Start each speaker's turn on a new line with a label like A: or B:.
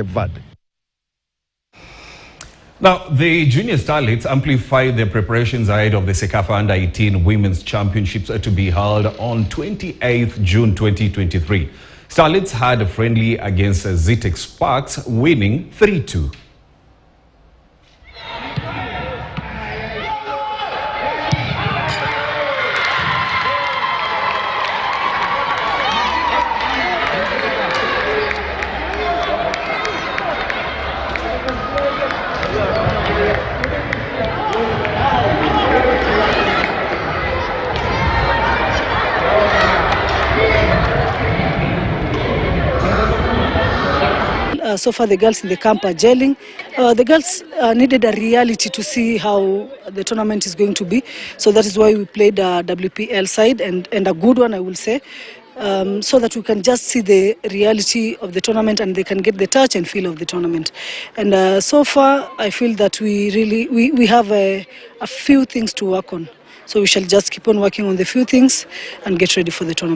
A: Verde.
B: Now, the junior starlets amplified their preparations ahead of the CECAFA Under-18 Women's Championships to be held on 28th June 2023. Starlets had a friendly against Zitex Sparks, winning 3-2.
C: So far, the girls in the camp are gelling. The girls needed a reality to see how the tournament is going to be. So that is why we played a WPL side and a good one, I will say, so that we can just see the reality of the tournament and they can get the touch and feel of the tournament. And so far, I feel that we have a few things to work on. So we shall just keep on working on the few things and get ready for the tournament.